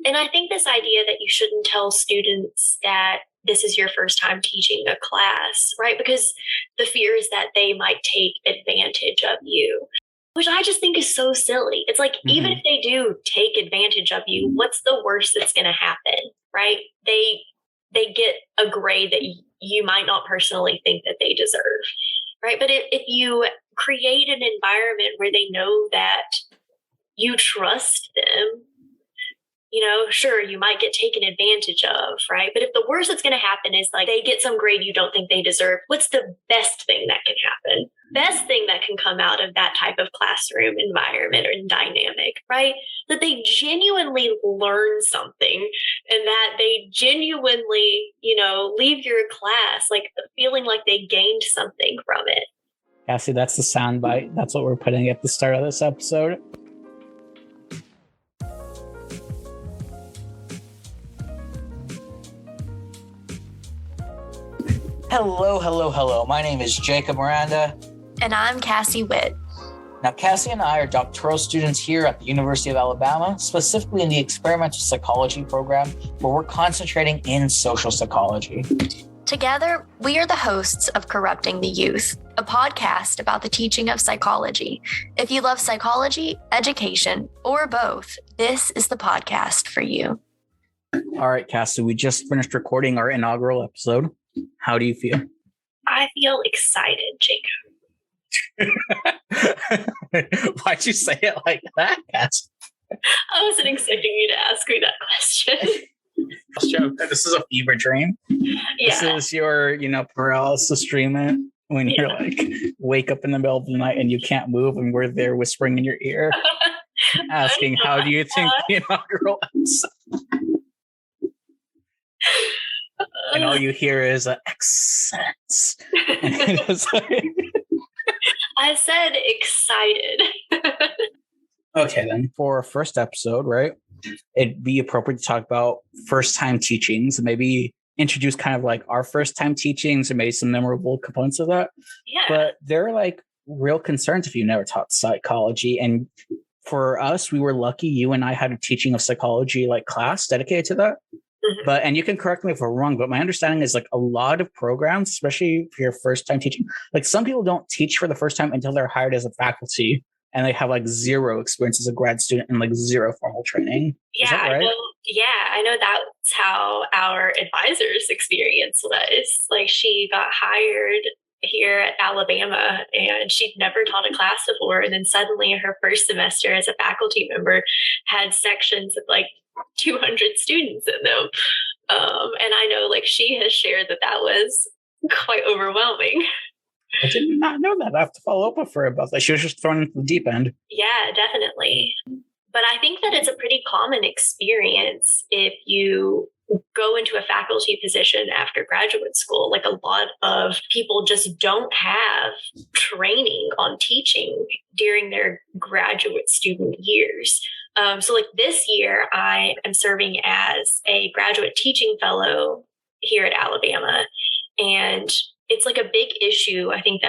And I think this idea that you shouldn't tell students that this is your first time teaching a class, right? Because the fear is that they might take advantage of you, which I just think is so silly. It's like, even if they do take advantage of you, what's the worst that's going to happen, right? They get a grade that you might not personally think that they deserve, right? But if you create an environment where they know that you trust them, sure, you might get taken advantage of, right? But if the worst that's going to happen is like they get some grade you don't think they deserve, what's the best thing that can happen? Best thing that can come out of that type of classroom environment or dynamic, right? That they genuinely learn something and that they genuinely, leave your class like feeling like they gained something from it. Cassie, that's the soundbite. That's what we're putting at the start of this episode. Hello. My name is Jacob Miranda. And I'm Cassie Witt. Now, Cassie and I are doctoral students here at the University of Alabama, specifically in the experimental psychology program, where we're concentrating in social psychology. Together, we are the hosts of Corrupting the Youth, a podcast about the teaching of psychology. If you love psychology, education, or both, this is the podcast for you. All right, Cassie, we just finished recording our inaugural episode. How do you feel? I feel excited, Jacob. Why'd you say it like that, Cassie? I wasn't expecting you to ask me that question. This is a fever dream. Yeah. This is your, paralysis dream when you're like, wake up in the middle of the night and you can't move and we're there whispering in your ear, asking, how do you think the inaugural episode? And all you hear is accents. I said excited. Okay, then for our first episode, right, it'd be appropriate to talk about first-time teachings and maybe introduce kind of like our first-time teachings and maybe some memorable components of that. Yeah. But there are like real concerns if you never taught psychology. And for us, we were lucky you and I had a teaching of psychology like class dedicated to that. But, and you can correct me if I'm wrong, but my understanding is like a lot of programs, especially for your first time teaching, like some people don't teach for the first time until they're hired as a faculty and they have like zero experience as a grad student and like zero formal training. Yeah, is that right? I know that's how our advisor's experience was. Like she got hired here at Alabama and she'd never taught a class before. And then suddenly her first semester as a faculty member had sections of like 200 students in them. And I know like she has shared that was quite overwhelming. I did not know that. I have to follow up with her about that. She was just thrown into the deep end. Yeah, definitely. But I think that it's a pretty common experience if you go into a faculty position after graduate school. Like a lot of people just don't have training on teaching during their graduate student years. So like this year, I am serving as a graduate teaching fellow here at Alabama. And it's like a big issue, I think,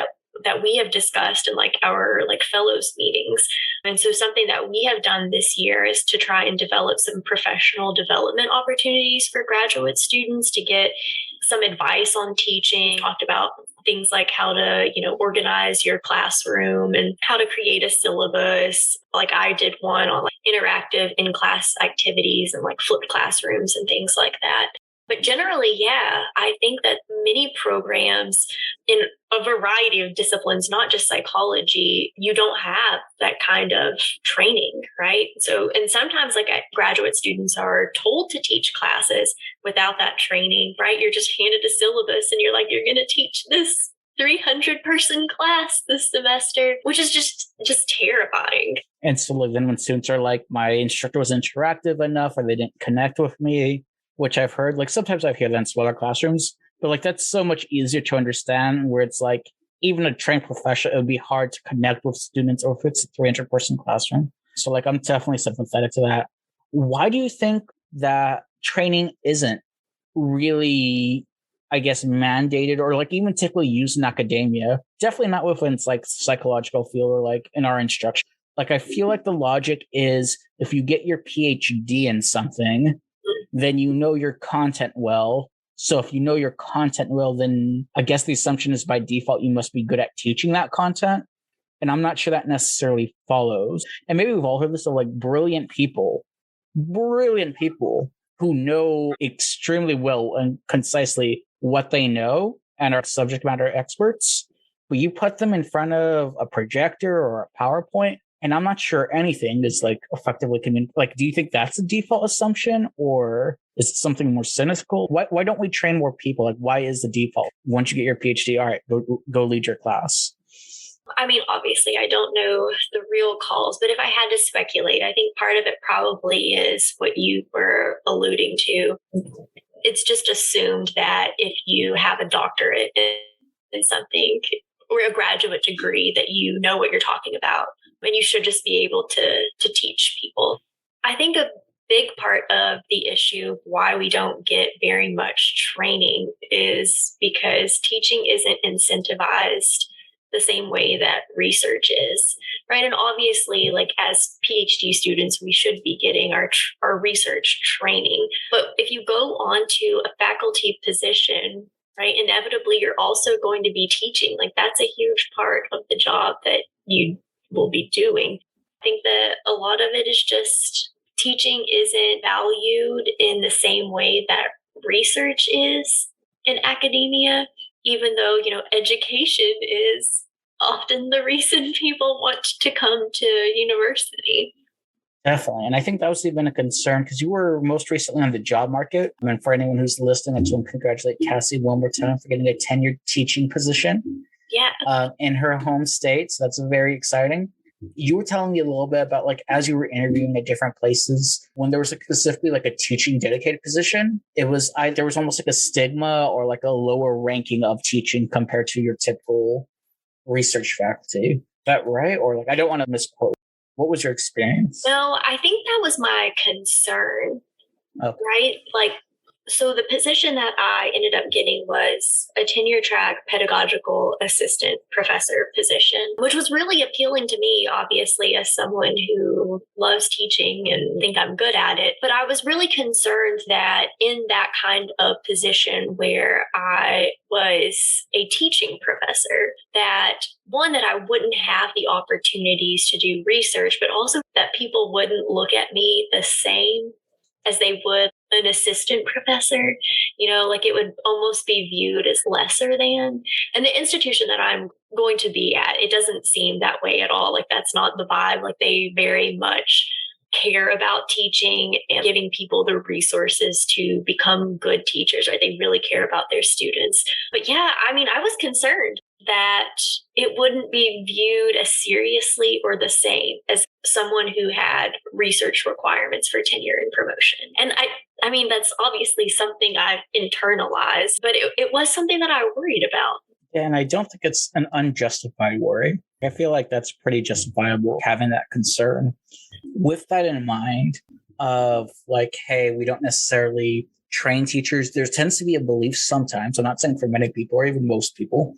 that we have discussed in like our like fellows meetings. And so something that we have done this year is to try and develop some professional development opportunities for graduate students to get some advice on teaching. Talked about things like how to, organize your classroom and how to create a syllabus. Like I did one on like interactive in-class activities and like flipped classrooms and things like that. But generally, yeah, I think that many programs in a variety of disciplines, not just psychology, you don't have that kind of training, right? So, and sometimes like graduate students are told to teach classes without that training, right? You're just handed a syllabus and you're like, you're going to teach this 300-person class this semester, which is just terrifying. And so then when students are like, my instructor was interactive enough or they didn't connect with me, which I've heard, like sometimes I hear that in smaller classrooms, but like that's so much easier to understand where it's like, even a trained professional, it would be hard to connect with students or if it's a 300-person classroom. So like, I'm definitely sympathetic to that. Why do you think that training isn't really, I guess, mandated or like even typically used in academia? Definitely not within like psychological field or like in our instruction. Like, I feel like the logic is if you get your PhD in something, then you know your content well. So if you know your content well, then I guess the assumption is by default, you must be good at teaching that content. And I'm not sure that necessarily follows. And maybe we've all heard this of like brilliant people who know extremely well and concisely what they know and are subject matter experts. But you put them in front of a projector or a PowerPoint, and I'm not sure anything is like effectively like, do you think that's a default assumption, or is it something more cynical? Why don't we train more people? Like, why is the default once you get your PhD? All right, go lead your class. I mean, obviously, I don't know the real calls, but if I had to speculate, I think part of it probably is what you were alluding to. It's just assumed that if you have a doctorate in something or a graduate degree, that you know what you're talking about, and you should just be able to teach people. I think a big part of the issue why we don't get very much training is because teaching isn't incentivized the same way that research is, right? And obviously, like as PhD students, we should be getting our research training. But if you go on to a faculty position, right, inevitably you're also going to be teaching. Like that's a huge part of the job that you will be doing. I think that a lot of it is just teaching isn't valued in the same way that research is in academia, even though, education is often the reason people want to come to university. Definitely. And I think that was even a concern because you were most recently on the job market. I mean, for anyone who's listening, I just want to congratulate Cassie one more time for getting a tenured teaching position in her home state. So that's very exciting. You were telling me a little bit about like as you were interviewing at different places, when there was like specifically like a teaching dedicated position, there was almost like a stigma or like a lower ranking of teaching compared to your typical research faculty. Is that right? Or like I don't want to misquote. What was your experience? No, I think that was my concern. Okay. Right? Like, so the position that I ended up getting was a tenure track pedagogical assistant professor position, which was really appealing to me, obviously, as someone who loves teaching and think I'm good at it. But I was really concerned that in that kind of position where I was a teaching professor, that one, that I wouldn't have the opportunities to do research, but also that people wouldn't look at me the same as they would an assistant professor, like it would almost be viewed as lesser than. And the institution that I'm going to be at, it doesn't seem that way at all. Like that's not the vibe. Like they very much care about teaching and giving people the resources to become good teachers, right? They really care about their students. But yeah, I mean, I was concerned that it wouldn't be viewed as seriously or the same as someone who had research requirements for tenure and promotion. And I mean, that's obviously something I've internalized, but it was something that I worried about. Yeah, and I don't think it's an unjustified worry. I feel like that's pretty justifiable, having that concern. With that in mind, of like, hey, we don't necessarily train teachers. There tends to be a belief sometimes, I'm not saying for many people or even most people,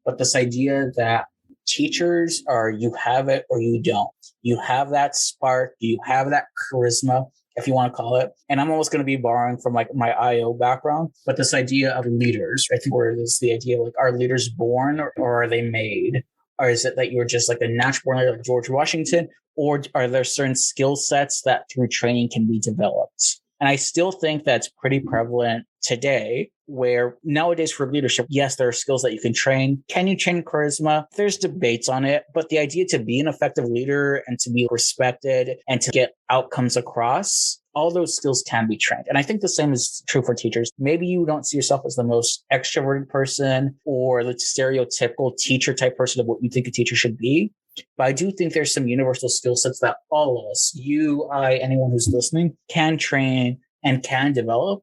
but this idea that teachers are, you have it or you don't. You have that spark, you have that charisma, if you want to call it. And I'm almost going to be borrowing from like my IO background, but this idea of leaders, I think where there's the idea like, are leaders born or are they made? Or is it that you're just like a natural born leader like George Washington? Or are there certain skill sets that through training can be developed? And I still think that's pretty prevalent today, where nowadays for leadership, yes, there are skills that you can train. Can you train charisma? There's debates on it, but the idea to be an effective leader and to be respected and to get outcomes across, all those skills can be trained. And I think the same is true for teachers. Maybe you don't see yourself as the most extroverted person or the stereotypical teacher type person of what you think a teacher should be. But I do think there's some universal skill sets that all of us, you, I, anyone who's listening, can train and can develop.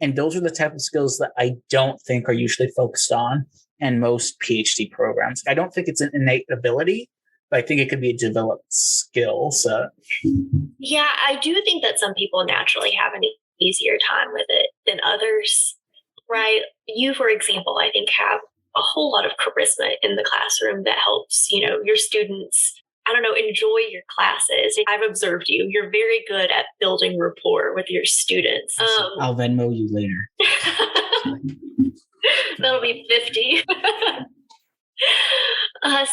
And those are the type of skills that I don't think are usually focused on in most PhD programs. I don't think it's an innate ability, but I think it could be a developed skill set. Yeah, I do think that some people naturally have an easier time with it than others, right? You, for example, I think have a whole lot of charisma in the classroom that helps, your students, I don't know, enjoy your classes. I've observed you. You're very good at building rapport with your students. I'll Venmo you later. That'll be 50.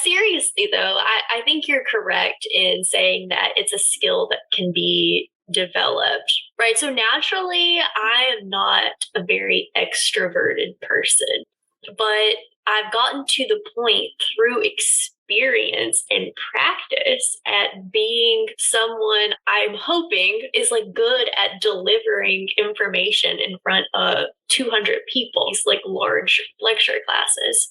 Seriously, though, I think you're correct in saying that it's a skill that can be developed, right? So naturally, I am not a very extroverted person, but I've gotten to the point through experience and practice at being someone I'm hoping is like good at delivering information in front of 200 people. These like large lecture classes.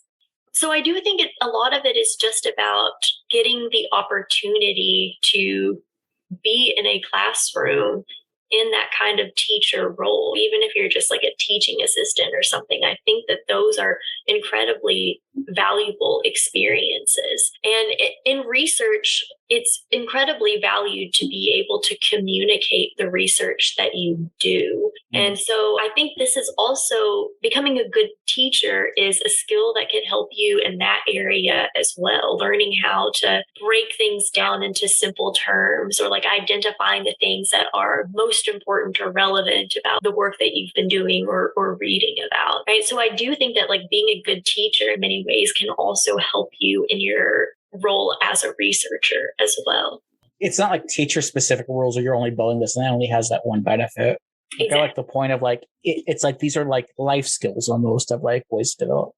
So I do think a lot of it is just about getting the opportunity to be in a classroom in that kind of teacher role, even if you're just like a teaching assistant or something. I think that those are incredibly valuable experiences. And in research, it's incredibly valued to be able to communicate the research that you do. And so I think this is also becoming a good teacher is a skill that can help you in that area as well. Learning how to break things down into simple terms, or like identifying the things that are most important or relevant about the work that you've been doing or reading about, right? So I do think that like being a good teacher in many ways can also help you in your role as a researcher as well. It's not like teacher specific rules or you're only building this and that only has that one benefit. Exactly. I like the point of like, it's like these are like life skills almost of like ways to develop.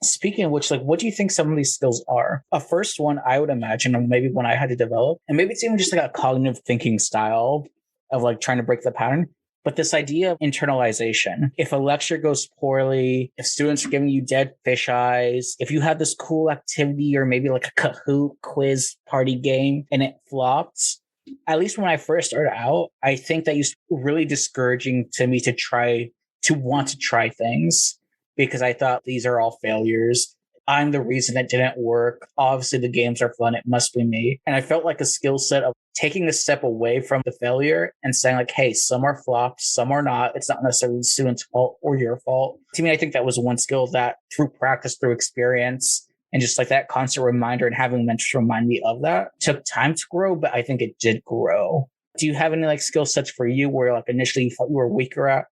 Speaking of which, like, what do you think some of these skills are? A first one, I would imagine, or maybe one I had to develop, and maybe it's even just like a cognitive thinking style of like trying to break the pattern. But this idea of internalization, if a lecture goes poorly, if students are giving you dead fish eyes, if you have this cool activity or maybe like a Kahoot quiz party game and it flops, at least when I first started out, I think that used to be really discouraging to me to want to try things because I thought these are all failures. I'm the reason it didn't work. Obviously, the games are fun. It must be me. And I felt like a skill set of taking a step away from the failure and saying like, hey, some are flops, some are not. It's not necessarily the student's fault or your fault. To me, I think that was one skill that through practice, through experience, and just like that constant reminder and having mentors remind me of that took time to grow, but I think it did grow. Do you have any like skill sets for you where like initially you thought you were weaker at,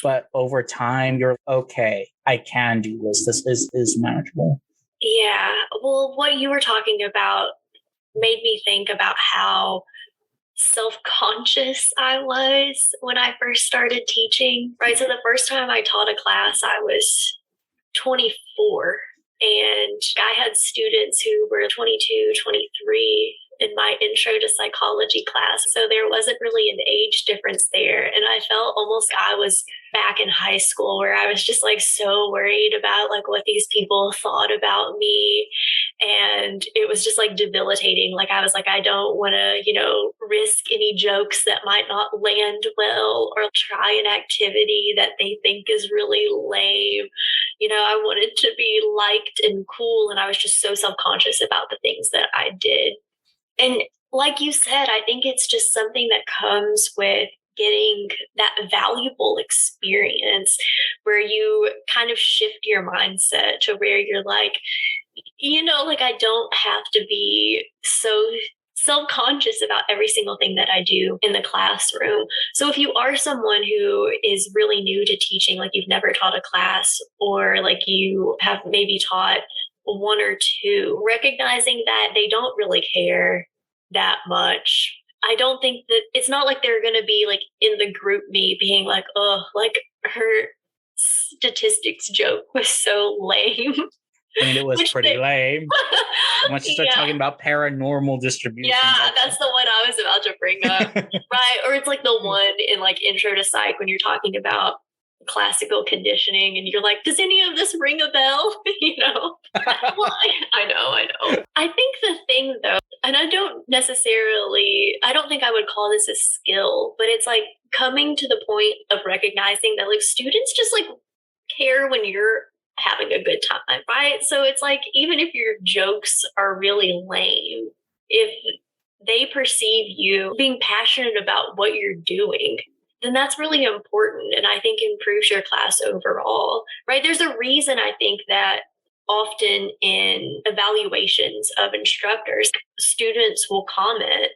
but over time you're okay, I can do this. This is manageable. Yeah. Well, what you were talking about made me think about how self-conscious I was when I first started teaching, right? So the first time I taught a class, I was 24. And I had students who were 22, 23 in my intro to psychology class. So there wasn't really an age difference there. And I felt almost like I was back in high school where I was just like so worried about like what these people thought about me. And it was just like debilitating. Like I was like, I don't want to, risk any jokes that might not land well or try an activity that they think is really lame. I wanted to be liked and cool. And I was just so self-conscious about the things that I did. And like you said, I think it's just something that comes with getting that valuable experience where you kind of shift your mindset to where you're like, I don't have to be so self-conscious about every single thing that I do in the classroom. So if you are someone who is really new to teaching, like you've never taught a class or like you have maybe taught one or two, recognizing that they don't really care that much. I don't think that it's not like they're going to be like in the group me being like, oh, like her statistics joke was so lame. I mean, it was pretty lame. Once you start talking about paranormal distribution. Yeah, that's the one I was about to bring up. Right. Or it's like the one in like intro to psych when you're talking about classical conditioning and you're like, does any of this ring a bell? Well, I know. I think the thing though, and I don't think I would call this a skill, but it's like coming to the point of recognizing that like students just like care when you're having a good time, right? So it's like, even if your jokes are really lame, if they perceive you being passionate about what you're doing, then that's really important. And I think improves your class overall, right? There's a reason I think that often in evaluations of instructors, students will comment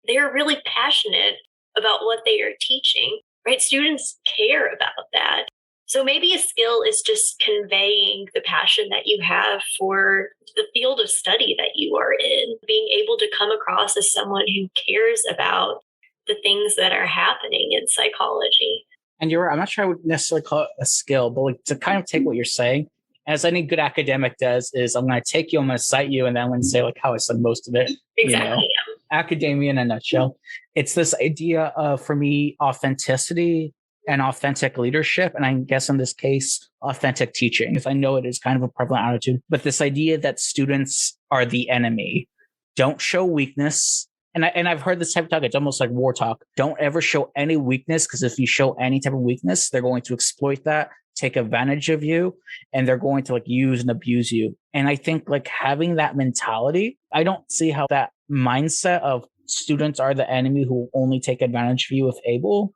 they're really passionate about what they are teaching, right? Students care about that. So maybe a skill is just conveying the passion that you have for the field of study that you are in, being able to come across as someone who cares about the things that are happening in psychology. And you're right, I'm not sure I would necessarily call it a skill, but like to kind of take what you're saying, as any good academic does, is I'm going to take you, I'm going to cite you, and then I'm going to say like how I said most of it. Exactly. Academia in a nutshell. It's this idea of, for me, authenticity and authentic leadership. And I guess in this case, authentic teaching, because I know it is kind of a prevalent attitude, but this idea that students are the enemy, don't show weakness. And I've heard this type of talk. It's almost like war talk. Don't ever show any weakness, because if you show any type of weakness, they're going to exploit that, take advantage of you, and they're going to like use and abuse you. And I think like having that mentality, I don't see how that mindset of students are the enemy who will only take advantage of you if able.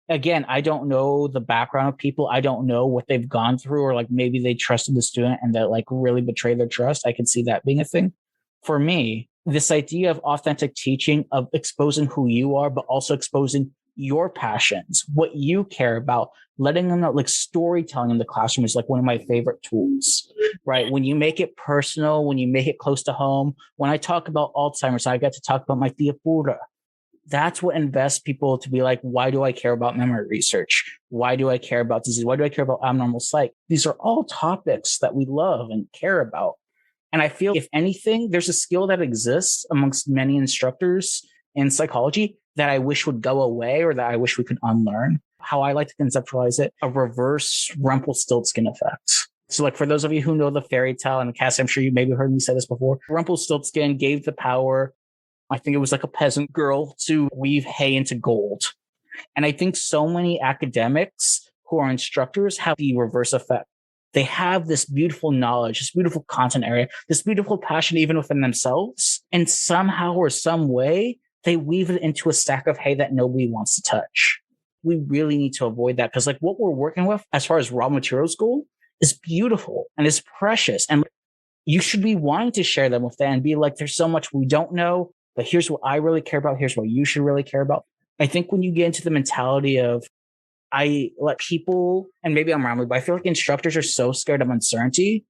Again, I don't know the background of people. I don't know what they've gone through, or like maybe they trusted the student and that like really betrayed their trust. I can see that being a thing. For me, this idea of authentic teaching, of exposing who you are, but also exposing your passions, what you care about, letting them know, like storytelling in the classroom is like one of my favorite tools, right? When you make it personal, when you make it close to home. When I talk about Alzheimer's, I get to talk about my tia Pura. That's what invests people to be like, why do I care about memory research? Why do I care about disease? Why do I care about abnormal psych? These are all topics that we love and care about. And I feel, if anything, there's a skill that exists amongst many instructors in psychology that I wish would go away, or that I wish we could unlearn. How I like to conceptualize it, a reverse Rumpelstiltskin effect. So like for those of you who know the fairy tale, and Cassie, I'm sure you maybe heard me say this before, Rumpelstiltskin gave the power, I think it was like a peasant girl, to weave hay into gold. And I think so many academics who are instructors have the reverse effect. They have this beautiful knowledge, this beautiful content area, this beautiful passion even within themselves. And somehow or some way, they weave it into a stack of hay that nobody wants to touch. We really need to avoid that, because like what we're working with as far as raw materials go is beautiful and is precious. And you should be wanting to share them with them and be like, there's so much we don't know, but here's what I really care about. Here's what you should really care about. I think when you get into the mentality of, I let people, and maybe I'm wrong, but I feel like instructors are so scared of uncertainty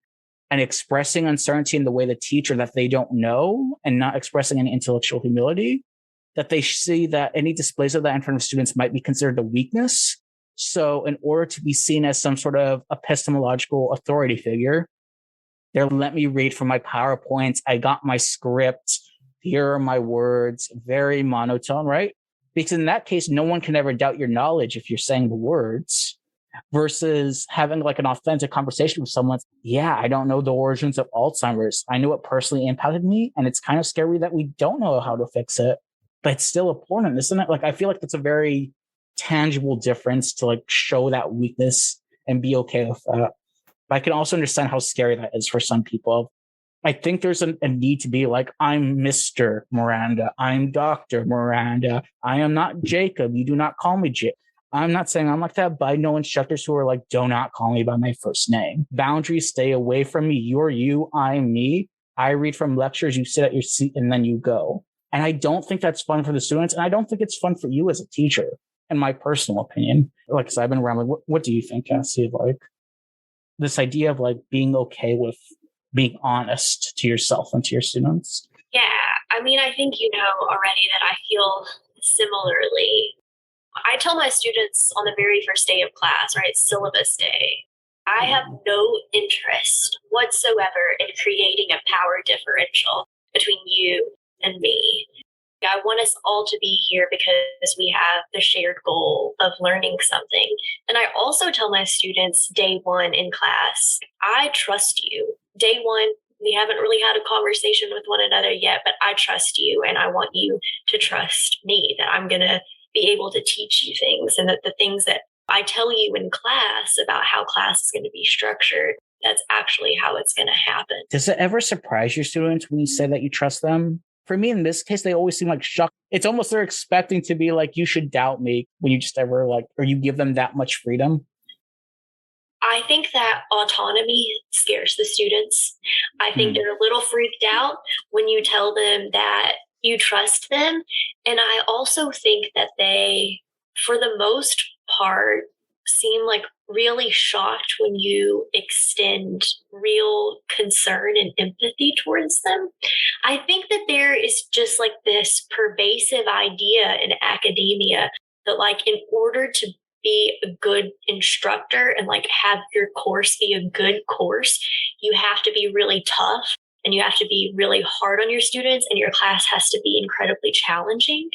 and expressing uncertainty in the way they teach, or that they don't know, and not expressing any intellectual humility, that they see that any displays of that in front of students might be considered a weakness. So in order to be seen as some sort of epistemological authority figure, they're let me read from my PowerPoints. I got my script. Here are my words, very monotone, right? Because in that case, no one can ever doubt your knowledge if you're saying the words, versus having like an authentic conversation with someone. Yeah, I don't know the origins of Alzheimer's. I know it personally impacted me, and it's kind of scary that we don't know how to fix it, but it's still important, isn't it? Like, I feel like that's a very tangible difference to like show that weakness and be okay with that. But I can also understand how scary that is for some people. I think there's a need to be like, I'm Mr. Miranda. I'm Dr. Miranda. I am not Jacob. You do not call me Jacob. I'm not saying I'm like that, but I know instructors who are like, do not call me by my first name. Boundaries, stay away from me. You're you, I'm me. I read from lectures, you sit at your seat, and then you go. And I don't think that's fun for the students. And I don't think it's fun for you as a teacher, in my personal opinion. Like, cause I've been around, like, what do you think, Cassie? Like this idea of like being okay with being honest to yourself and to your students? Yeah, I mean, I think you know already that I feel similarly. I tell my students on the very first day of class, right, syllabus day, I have no interest whatsoever in creating a power differential between you and me. I want us all to be here because we have the shared goal of learning something. And I also tell my students day one in class, I trust you. Day one, we haven't really had a conversation with one another yet, but I trust you, and I want you to trust me, that I'm going to be able to teach you things, and that the things that I tell you in class about how class is going to be structured, that's actually how it's going to happen. Does it ever surprise your students when you say that you trust them? For me, in this case, they always seem like shocked. It's almost they're expecting to be like, you should doubt me, when you just ever like, or you give them that much freedom. I think that autonomy scares the students. I think Hmm. they're a little freaked out when you tell them that you trust them. And I also think that they, for the most part, seem like really shocked when you extend real concern and empathy towards them. I think that there is just like this pervasive idea in academia that, like, in order to be a good instructor and like have your course be a good course, you have to be really tough and you have to be really hard on your students, and your class has to be incredibly challenging.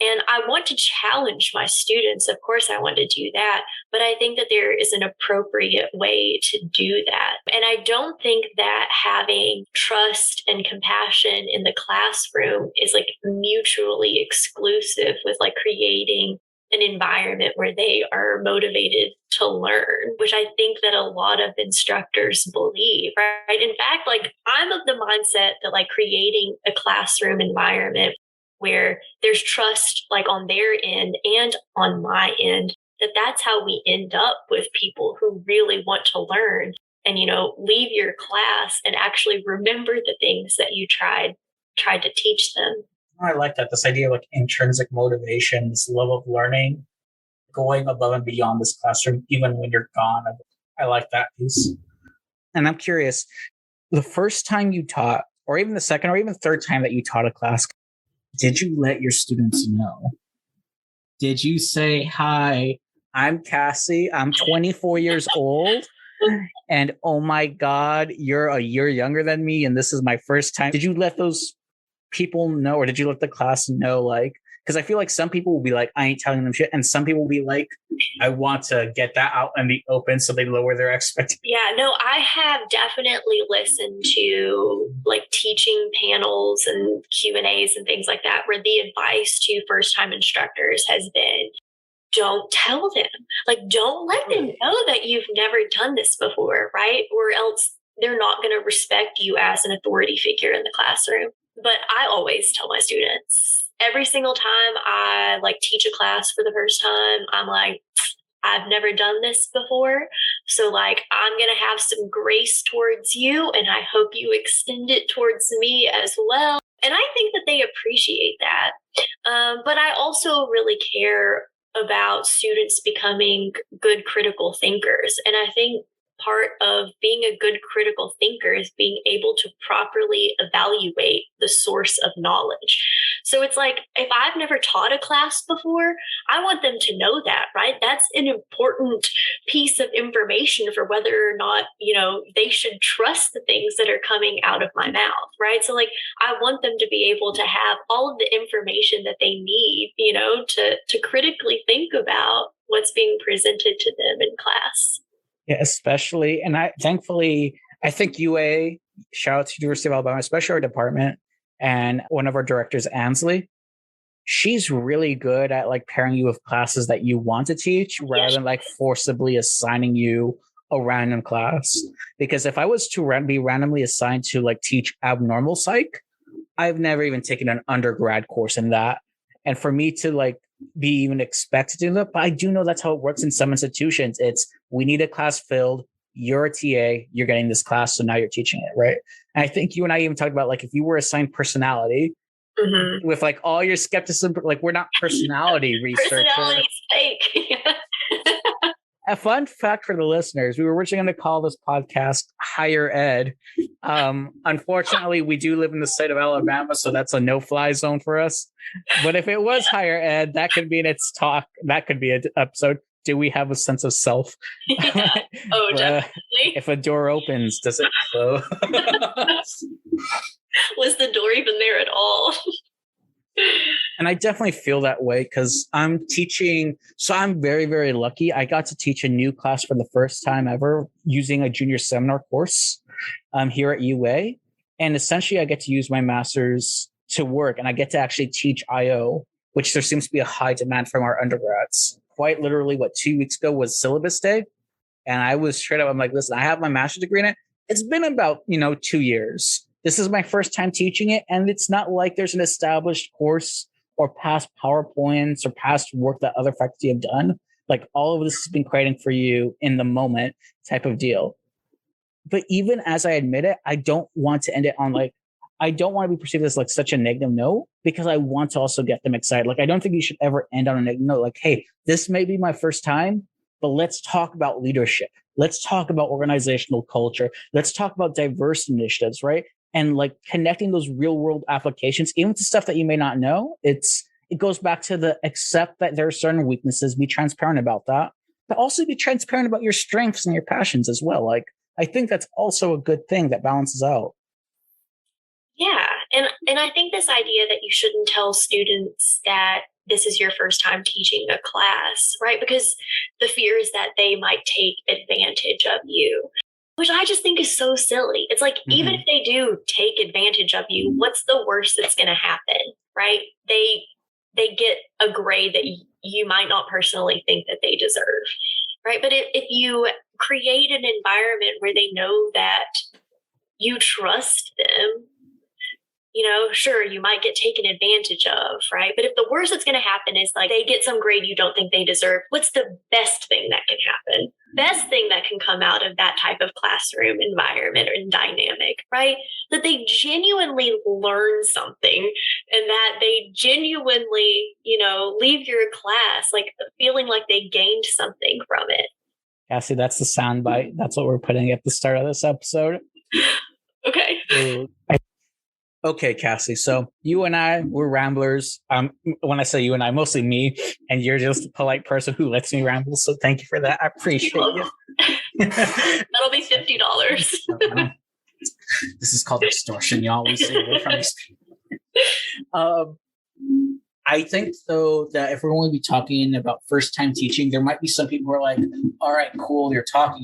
And I want to challenge my students. Of course, I want to do that. But I think that there is an appropriate way to do that. And I don't think that having trust and compassion in the classroom is like mutually exclusive with like creating an environment where they are motivated to learn, which I think that a lot of instructors believe, right? In fact, like I'm of the mindset that like creating a classroom environment where there's trust like on their end and on my end, that's how we end up with people who really want to learn and, you know, leave your class and actually remember the things that you tried to teach them. I like that. This idea of like intrinsic motivation, this love of learning, going above and beyond this classroom, even when you're gone. I like that piece. And I'm curious, the first time you taught, or even the second or even third time that you taught a class, did you let your students know? Did you say, hi, I'm Cassie, I'm 24 years old, and oh my God, you're a year younger than me, and this is my first time? Did you let those people know, or did you let the class know? Like, because I feel like some people will be like, I ain't telling them shit, and some people will be like, I want to get that out in the open, so they lower their expectations. Yeah, no, I have definitely listened to like teaching panels and Q&As and things like that, where the advice to first-time instructors has been, don't tell them. Like, don't let them know that you've never done this before, right? Or else they're not going to respect you as an authority figure in the classroom. But I always tell my students, every single time I like teach a class for the first time, I'm like, I've never done this before. So like, I'm going to have some grace towards you, and I hope you extend it towards me as well. And I think that they appreciate that. But I also really care about students becoming good critical thinkers. And I think part of being a good critical thinker is being able to properly evaluate the source of knowledge. So it's like, if I've never taught a class before, I want them to know that, right? That's an important piece of information for whether or not, you know, they should trust the things that are coming out of my mouth, right? So like, I want them to be able to have all of the information that they need, you know, to critically think about what's being presented to them in class. Yeah, especially, and I thankfully, I think UA, shout out to University of Alabama, especially our department, and one of our directors, Ansley, she's really good at like pairing you with classes that you want to teach rather than like forcibly assigning you a random class. Because if I was to be randomly assigned to like teach abnormal psych, I've never even taken an undergrad course in that. And for me to like be even expected to do that, but I do know that's how it works in some institutions. It's, we need a class filled, you're a TA, you're getting this class, so now you're teaching it, right? And I think you and I even talked about like if you were assigned personality, with like all your skepticism, like we're not personality researchers. Personality's fake. A fun fact for the listeners, we were originally going to call this podcast Higher Ed. Unfortunately, we do live in the state of Alabama, so that's a no-fly zone for us. But if it was Higher Ed, that could be in its talk. That could be an episode. Do we have a sense of self? Yeah. Oh, definitely. If a door opens, does it close? Was the door even there at all? And I definitely feel that way because I'm teaching. So I'm very, very lucky. I got to teach a new class for the first time ever using a junior seminar course here at UA. And essentially, I get to use my master's to work, and I get to actually teach IO, which there seems to be a high demand from our undergrads. Quite literally, 2 weeks ago was syllabus day. And I was straight up, I'm like, listen, I have my master's degree in it. It's been about, 2 years. This is my first time teaching it. And it's not like there's an established course or past PowerPoints or past work that other faculty have done. Like all of this has been creating for you in the moment type of deal. But even as I admit it, I don't want to end it on like, I don't want to be perceived as like such a negative note, because I want to also get them excited. Like, I don't think you should ever end on a negative note. Like, hey, this may be my first time, but let's talk about leadership. Let's talk about organizational culture. Let's talk about diverse initiatives, right? And like connecting those real world applications, even to stuff that you may not know. It goes back to the accept that there are certain weaknesses, be transparent about that, but also be transparent about your strengths and your passions as well. Like, I think that's also a good thing that balances out. Yeah. And I think this idea that you shouldn't tell students that this is your first time teaching a class, right? Because the fear is that they might take advantage of you, which I just think is so silly. It's like, even if they do take advantage of you, what's the worst that's going to happen, right? They get a grade that you might not personally think that they deserve, right? But if you create an environment where they know that you trust them, sure, you might get taken advantage of, right? But if the worst that's going to happen is like they get some grade you don't think they deserve, what's the best thing that can happen? Best thing that can come out of that type of classroom environment or dynamic, right? That they genuinely learn something and that they genuinely, leave your class like feeling like they gained something from it. Cassie, that's the soundbite. That's what we're putting at the start of this episode. Okay. Okay, Cassie. So you and I, we're ramblers. When I say you and I, mostly me, and you're just a polite person who lets me ramble. So thank you for that. I appreciate you. That'll be $50. This is called extortion, y'all. We stay away from these people. I think, though, that if we're going to be talking about first-time teaching, there might be some people who are like, all right, cool, you're talking.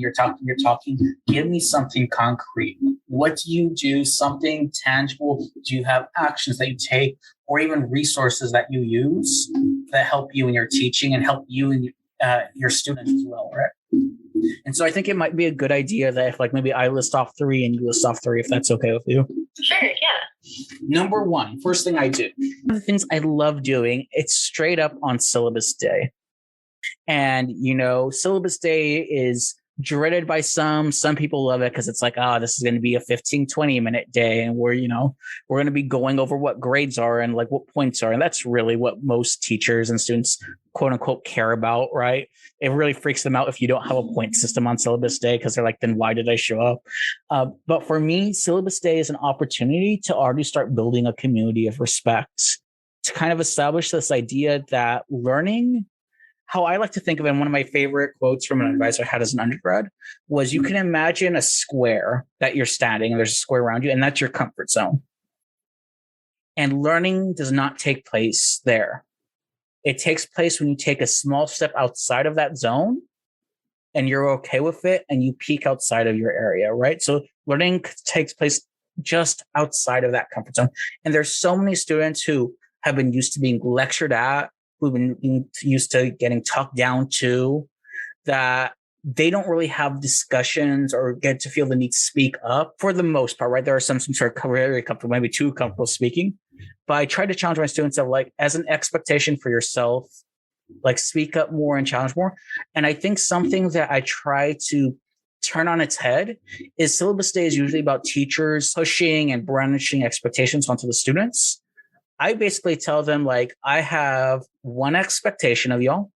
Give me something concrete. What do you do? Something tangible? Do you have actions that you take or even resources that you use that help you in your teaching and help you and your students as well, right? And so I think it might be a good idea that if like maybe I list off 3 and you list off 3, if that's okay with you. Sure, yeah. Number 1, first thing I do. One of the things I love doing, it's straight up on syllabus day. And, syllabus day is dreaded by some. Some people love it because it's like, this is going to be a 15, 20-minute day. And we're going to be going over what grades are and like what points are. And that's really what most teachers and students, quote unquote, care about, right? It really freaks them out if you don't have a point system on syllabus day because they're like, then why did I show up? But for me, syllabus day is an opportunity to already start building a community of respect, to kind of establish this idea that learning, how I like to think of it, and one of my favorite quotes from an advisor I had as an undergrad was, you can imagine a square that you're standing and there's a square around you, and that's your comfort zone. And learning does not take place there. It takes place when you take a small step outside of that zone and you're okay with it and you peek outside of your area, right? So learning takes place just outside of that comfort zone. And there's so many students who have been used to being lectured at, who've been used to getting talked down to, that they don't really have discussions or get to feel the need to speak up for the most part, right? There are some who are very comfortable, maybe too comfortable speaking. But I try to challenge my students of like, as an expectation for yourself, like speak up more and challenge more. And I think something that I try to turn on its head is syllabus day is usually about teachers pushing and brandishing expectations onto the students. I basically tell them, like, I have one expectation of y'all,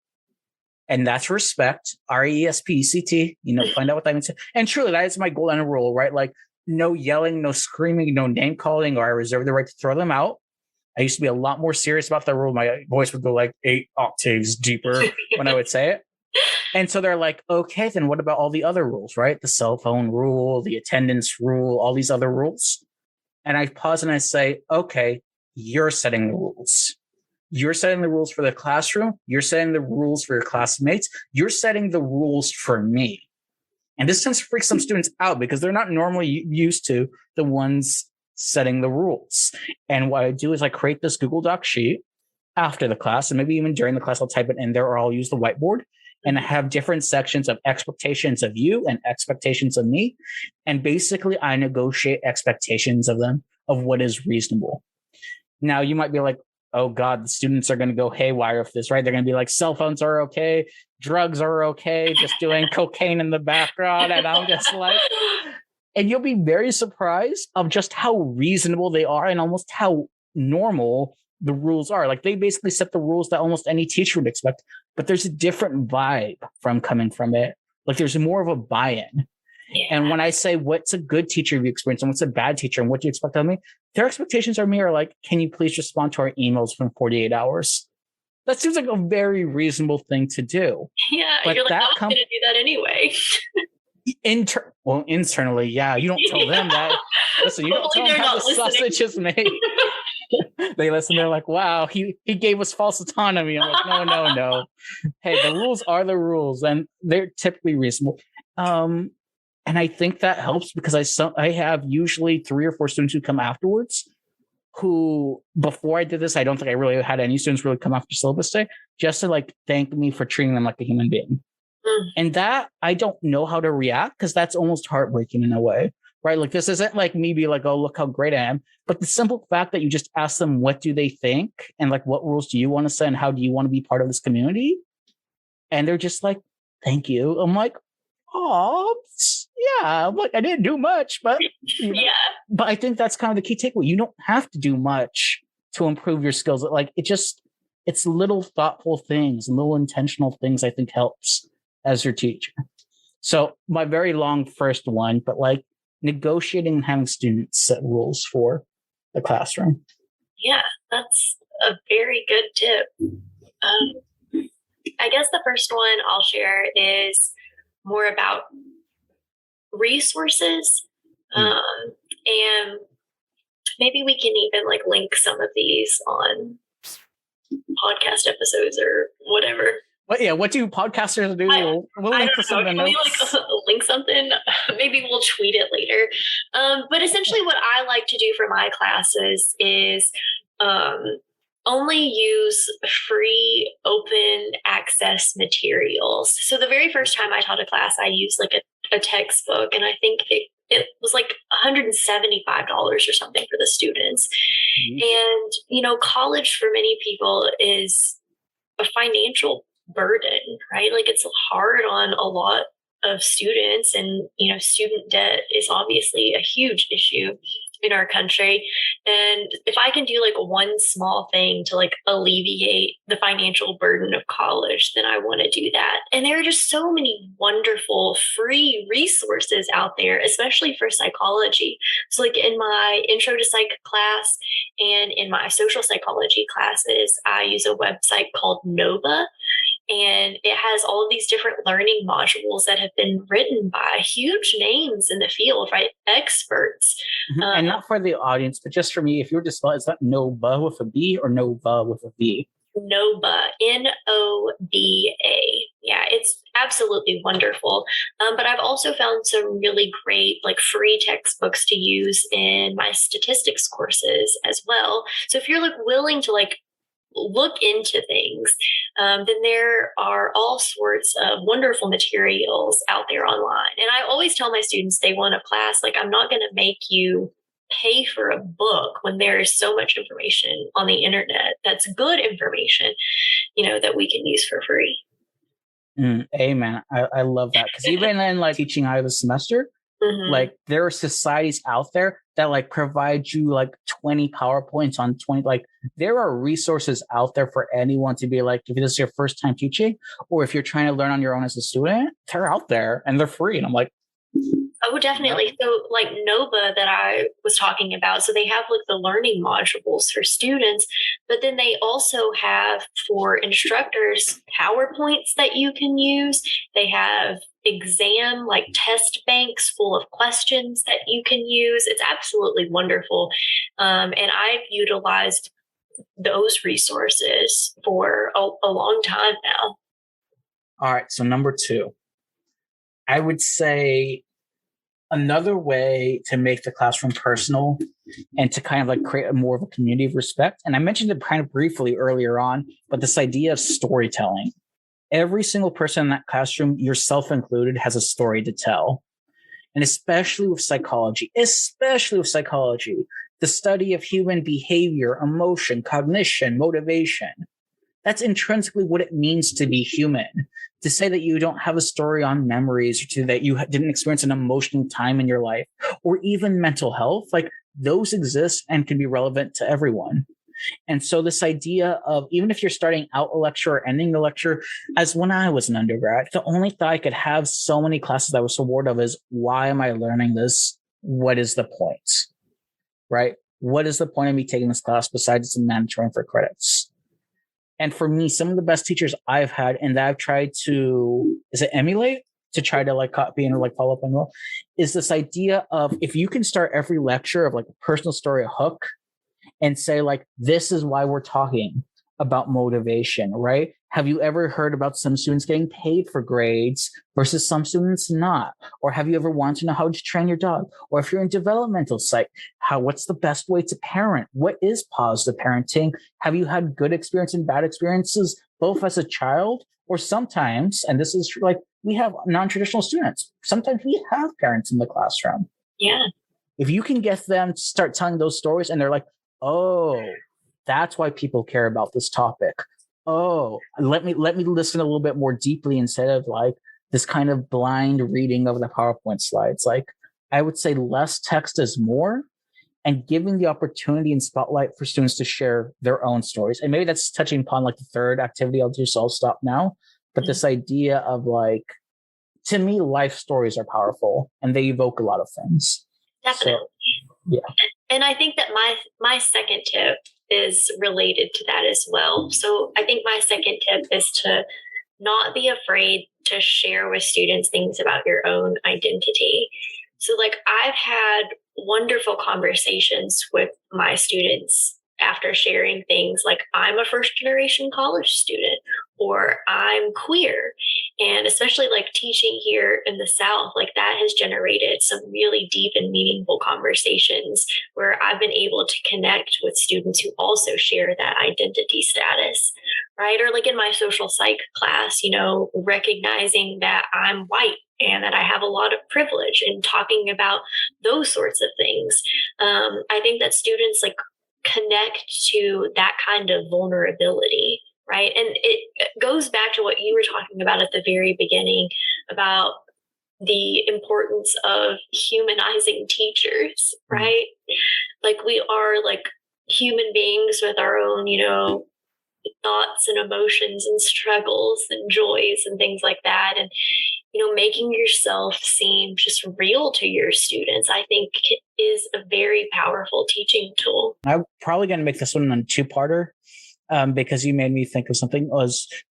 and that's respect, RESPECT, find out what that means. And truly, that is my golden rule, right? Like, no yelling, no screaming, no name calling, or I reserve the right to throw them out. I used to be a lot more serious about that rule. My voice would go like 8 octaves deeper when I would say it. And so they're like, okay, then what about all the other rules, right? The cell phone rule, the attendance rule, all these other rules. And I pause and I say, okay, you're setting the rules. You're setting the rules for the classroom. You're setting the rules for your classmates. You're setting the rules for me. And this tends to freak some students out because they're not normally used to the ones setting the rules. And what I do is I create this Google Doc sheet after the class, and maybe even during the class, I'll type it in there, or I'll use the whiteboard and have different sections of expectations of you and expectations of me. And basically, I negotiate expectations of them of what is reasonable. Now, you might be like, oh God, the students are going to go haywire with this, right? They're going to be like, cell phones are okay, drugs are okay, just doing cocaine in the background. And I'm just like, and you'll be very surprised of just how reasonable they are and almost how normal the rules are. Like they basically set the rules that almost any teacher would expect, but there's a different vibe from coming from it. Like there's more of a buy-in. Yeah. And when I say what's a good teacher you've experienced and what's a bad teacher and what do you expect of me, their expectations of me are like, can you please respond to our emails within 48 hours? That seems like a very reasonable thing to do. Yeah, but you're like, I was going to do that anyway. Internally, yeah. You don't tell them that. Listen, you don't tell them how the sausage is made. They listen, they're like, wow, he gave us false autonomy. I'm like, no. Hey, the rules are the rules, and they're typically reasonable. And I think that helps because I have usually 3 or 4 students who come afterwards who, before I did this, I don't think I really had any students really come after syllabus day just to like thank me for treating them like a human being. And that I don't know how to react because that's almost heartbreaking in a way, right? Like this isn't like me be like, oh, look how great I am. But the simple fact that you just ask them, what do they think? And like, what rules do you want to set? And how do you want to be part of this community? And they're just like, thank you. I'm like, oh, yeah. I'm like, I didn't do much, but you know, yeah. But I think that's kind of the key takeaway. You don't have to do much to improve your skills. Like it's little thoughtful things, little intentional things I think helps as your teacher. So my very long first one, but like negotiating and having students set rules for the classroom. Yeah, that's a very good tip. I guess the first one I'll share is more about resources. And maybe we can even like link some of these on podcast episodes or whatever. But yeah, what do podcasters do? We'll link to some of the notes. Can we like link something? Maybe we'll tweet it later. But essentially what I like to do for my classes is only use free open access materials. So the very first time I taught a class, I used like a textbook, and I think it was like $175 or something for the students. And, you know, college for many people is a financial burden, right? Like it's hard on a lot of students, and, you know, student debt is obviously a huge issue in our country. And if I can do like one small thing to like alleviate the financial burden of college, then I want to do that. And there are just so many wonderful free resources out there, especially for psychology. So like in my intro to psych class and in my social psychology classes, I use a website called Nova. And it has all of these different learning modules that have been written by huge names in the field, right? Experts. And not for the audience, but just for me, if you were to spell it, is that Nova with a B or Nova with a V? Nova, Noba. Yeah, it's absolutely wonderful. But I've also found some really great like free textbooks to use in my statistics courses as well. So if you're like willing to like look into things, then there are all sorts of wonderful materials out there online. And I always tell my students day one of class, like, I'm not going to make you pay for a book when there is so much information on the internet that's good information, you know, that we can use for free. Amen. I love that. Because even in like teaching out of the semester, like there are societies out there that like provide you like 20 PowerPoints on 20, like there are resources out there for anyone to be like, if this is your first time teaching, or if you're trying to learn on your own as a student, they're out there and they're free. And I'm like, oh, definitely. So like Nova that I was talking about, so they have like the learning modules for students, but then they also have for instructors PowerPoints that you can use. They have exam like test banks full of questions that you can use. It's absolutely wonderful. And I've utilized those resources for a long time now. All right. So number 2, I would say another way to make the classroom personal and to kind of like create more of a community of respect. And I mentioned it kind of briefly earlier on, but this idea of storytelling. Every single person in that classroom, yourself included, has a story to tell. And especially with psychology, the study of human behavior, emotion, cognition, motivation. That's intrinsically what it means to be human. To say that you don't have a story on memories, or to that you didn't experience an emotional time in your life, or even mental health, like those exist and can be relevant to everyone. And so this idea of, even if you're starting out a lecture or ending the lecture, as when I was an undergrad, the only thought I could have so many classes I was so bored of is, why am I learning this? What is the point? Right? What is the point of me taking this class besides it's mandatory for credits? And for me, some of the best teachers I've had and that I've tried to, is it emulate? To try to like copy and like follow up on, is this idea of, if you can start every lecture of like a personal story, a hook, and say like, this is why we're talking about motivation, right? Have you ever heard about some students getting paid for grades versus some students not? Or have you ever wanted to know how to train your dog? Or if you're in developmental psych, what's the best way to parent? What is positive parenting? Have you had good experience and bad experiences, both as a child, or sometimes, and this is like, we have non-traditional students. Sometimes we have parents in the classroom. Yeah. If you can get them to start telling those stories and they're like, oh, that's why people care about this topic. Oh, let me listen a little bit more deeply instead of like this kind of blind reading of the PowerPoint slides. Like, I would say less text is more, and giving the opportunity and spotlight for students to share their own stories. And maybe that's touching upon like the third activity I'll do, so I'll stop now. But this idea of like, to me, life stories are powerful and they evoke a lot of things. Definitely. So, yeah. And I think that my second tip is related to that as well. So I think my second tip is to not be afraid to share with students things about your own identity. So like, I've had wonderful conversations with my students after sharing things like, I'm a first generation college student, or I'm queer. And especially like teaching here in the South, like that has generated some really deep and meaningful conversations where I've been able to connect with students who also share that identity status, right? Or like in my social psych class, recognizing that I'm white and that I have a lot of privilege, and talking about those sorts of things. I think that students like connect to that kind of vulnerability, right? And it goes back to what you were talking about at the very beginning about the importance of humanizing teachers, right? Like, we are like human beings with our own, thoughts and emotions and struggles and joys and things like that. And, making yourself seem just real to your students, I think, is a very powerful teaching tool. I'm probably going to make this one a two-parter because you made me think of something.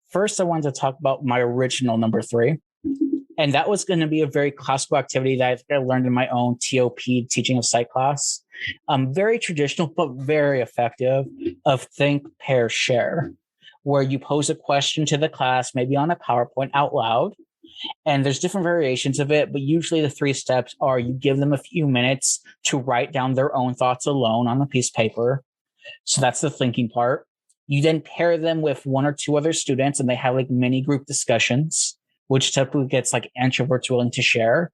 First, I wanted to talk about my original number 3. And that was going to be a very classical activity that I learned in my own TOP, teaching of psych class. Very traditional, but very effective, of think, pair, share, where you pose a question to the class, maybe on a PowerPoint out loud. And there's different variations of it, but usually the 3 steps are: you give them a few minutes to write down their own thoughts alone on a piece of paper. So that's the thinking part. You then pair them with 1 or 2 other students and they have like mini group discussions, which typically gets like introverts willing to share.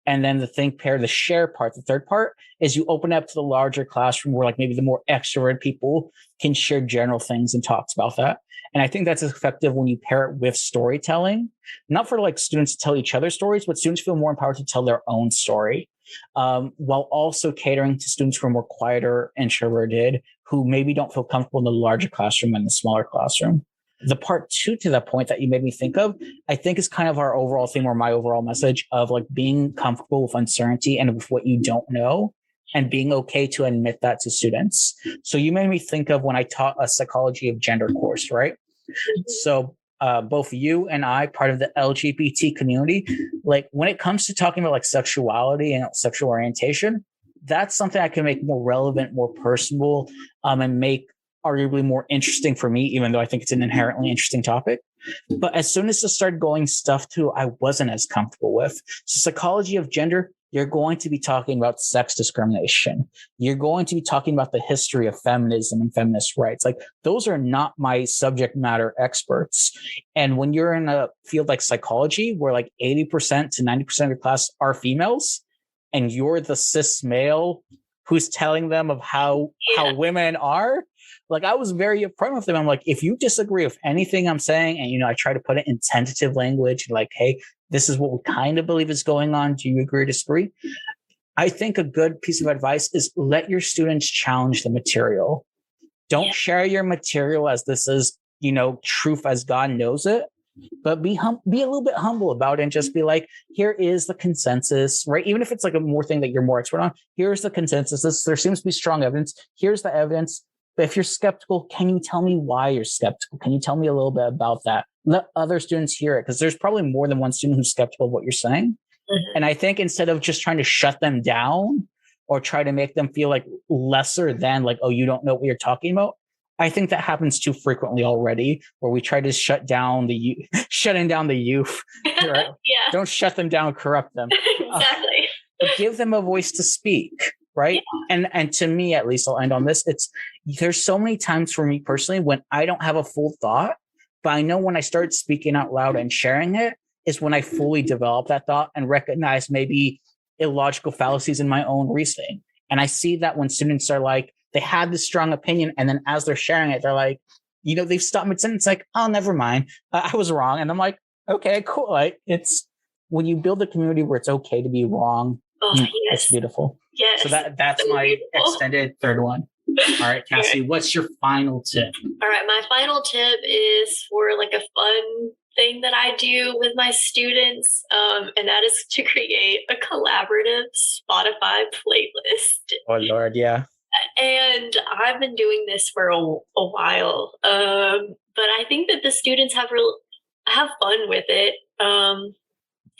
And then the think, pair, the share part, the third part, is you open up to the larger classroom where like maybe the more extrovert people can share general things and talks about that. And I think that's effective when you pair it with storytelling, not for like students to tell each other stories, but students feel more empowered to tell their own story, while also catering to students who are more quieter, introverted, who maybe don't feel comfortable in the larger classroom and the smaller classroom. The part 2 to that point that you made me think of, I think is kind of our overall theme, or my overall message, of like being comfortable with uncertainty and with what you don't know, and being okay to admit that to students. So you made me think of when I taught a psychology of gender course, right? So both you and I, part of the LGBT community, like when it comes to talking about like sexuality and sexual orientation, that's something I can make more relevant, more personable, and make arguably more interesting for me, even though I think it's an inherently interesting topic. But as soon as I started going stuff too, I wasn't as comfortable with. So psychology of gender, you're going to be talking about sex discrimination. You're going to be talking about the history of feminism and feminist rights. Like, those are not my subject matter experts. And when you're in a field like psychology, where like 80% to 90% of your class are females, and you're the cis male who's telling them of how women are. Like, I was very upfront with them. I'm like, if you disagree with anything I'm saying, and I try to put it in tentative language, like, hey, this is what we kind of believe is going on. Do you agree or disagree? I think a good piece of advice is let your students challenge the material. Don't share your material as this is, truth as God knows it, but be a little bit humble about it and just be like, here is the consensus, right? Even if it's like a more thing that you're more expert on, here's the consensus. There seems to be strong evidence. Here's the evidence. But if you're skeptical, can you tell me why you're skeptical? Can you tell me a little bit about that? Let other students hear it, because there's probably more than one student who's skeptical of what you're saying. Mm-hmm. And I think instead of just trying to shut them down or try to make them feel like lesser than, like, oh, you don't know what you're talking about, I think that happens too frequently already, where we try to shutting down the youth. Right? Yeah. Don't shut them down, corrupt them. Exactly. But give them a voice to speak. Right. Yeah. And to me, at least, I'll end on this. There's so many times for me personally when I don't have a full thought, but I know when I start speaking out loud and sharing it is when I fully develop that thought and recognize maybe illogical fallacies in my own reasoning. And I see that when students are like, they had this strong opinion, and then as they're sharing it, they're like, they've stopped mid-sentence, like, oh, never mind, I was wrong. And I'm like, okay, cool. Like, it's when you build a community where it's okay to be wrong. Oh, yes. It's beautiful. Yes. So that's my beautiful extended third one. All right, Cassie, what's your final tip? All right, my final tip is for like a fun thing that I do with my students, and that is to create a collaborative Spotify playlist. Oh, Lord, yeah. And I've been doing this for a while, but I think that the students have fun with it.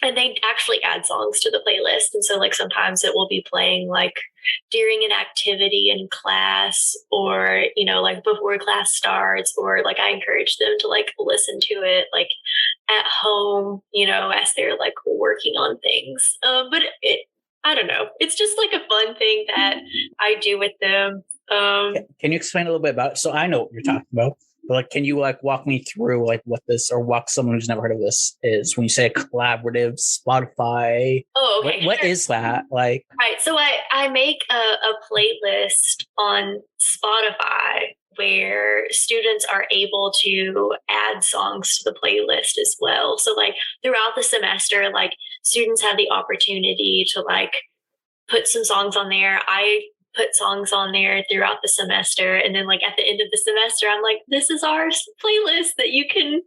And they actually add songs to the playlist. And so like sometimes it will be playing like during an activity in class, or, like before class starts, or like I encourage them to like listen to it like at home, as they're like working on things. But I don't know. It's just like a fun thing that I do with them. Can you explain a little bit about it? So I know what you're talking about. But like, can you like walk me through like what this, or walk someone who's never heard of this is when you say a collaborative Spotify? Oh, okay. What is that like? Right. So I make a playlist on Spotify where students are able to add songs to the playlist as well. So like throughout the semester, like students have the opportunity to like put some songs on there. I put songs on there throughout the semester. And then like at the end of the semester, I'm like, this is our playlist that you can,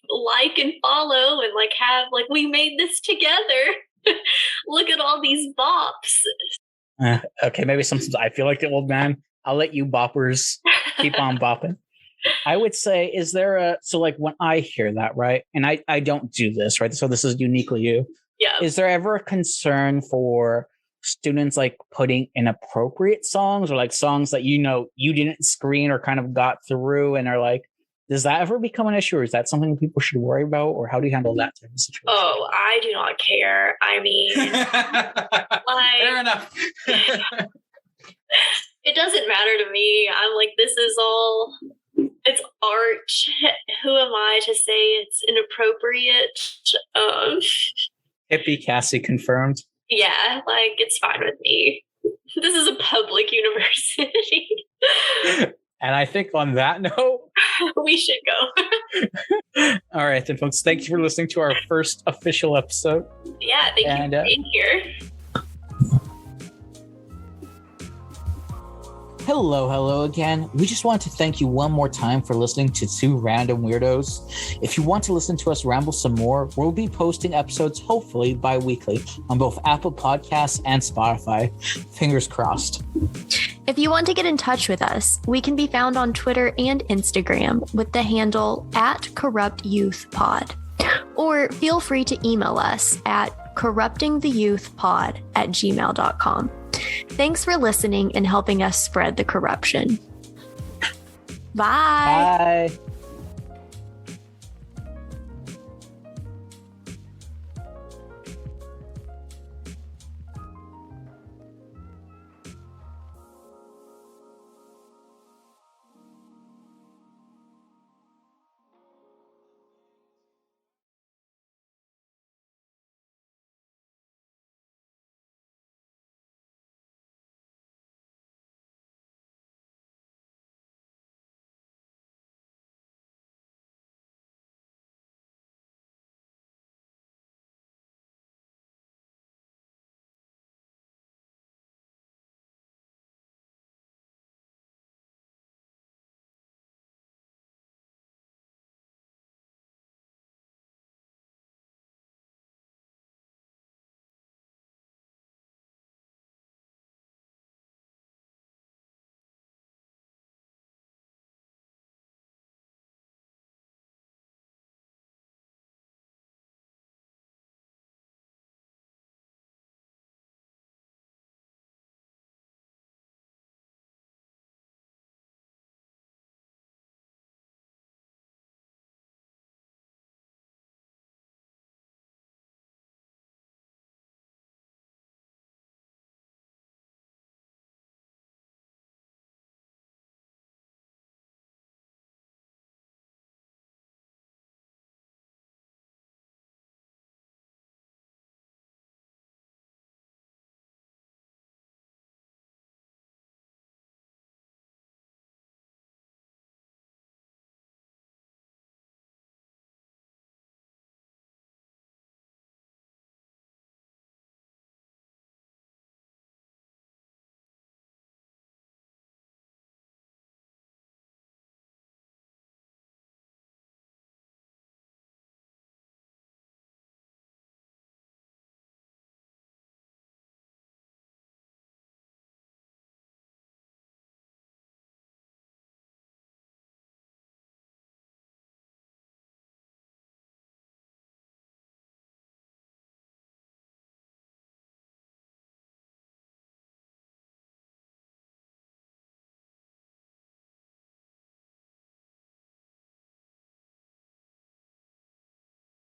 like and follow, and like have, like, we made this together. Look at all these bops. Okay, maybe sometimes I feel like the old man. I'll let you boppers keep on bopping. I would say, so like when I hear that, right? And I don't do this, right? So this is uniquely you. Yeah. Is there ever a concern for students like putting inappropriate songs, or like songs that you didn't screen or kind of got through, and are like, does that ever become an issue, or is that something people should worry about, or how do you handle that type of situation? Oh, I do not care. I mean, fair enough. It doesn't matter to me. I'm like, it's art. Who am I to say it's inappropriate? Hippie Cassie confirmed. Yeah, like, it's fine with me. This is a public university. And I think on that note, we should go. All right, then, folks, thank you for listening to our first official episode. Yeah, thank you for being here. Hello again. We just want to thank you one more time for listening to Two Random Weirdos. If you want to listen to us ramble some more, we'll be posting episodes hopefully bi-weekly on both Apple Podcasts and Spotify. Fingers crossed. If you want to get in touch with us, we can be found on Twitter and Instagram with the handle @CorruptYouthPod. Or feel free to email us at corruptingtheyouthpod@gmail.com. Thanks for listening and helping us spread the corruption. Bye. Bye.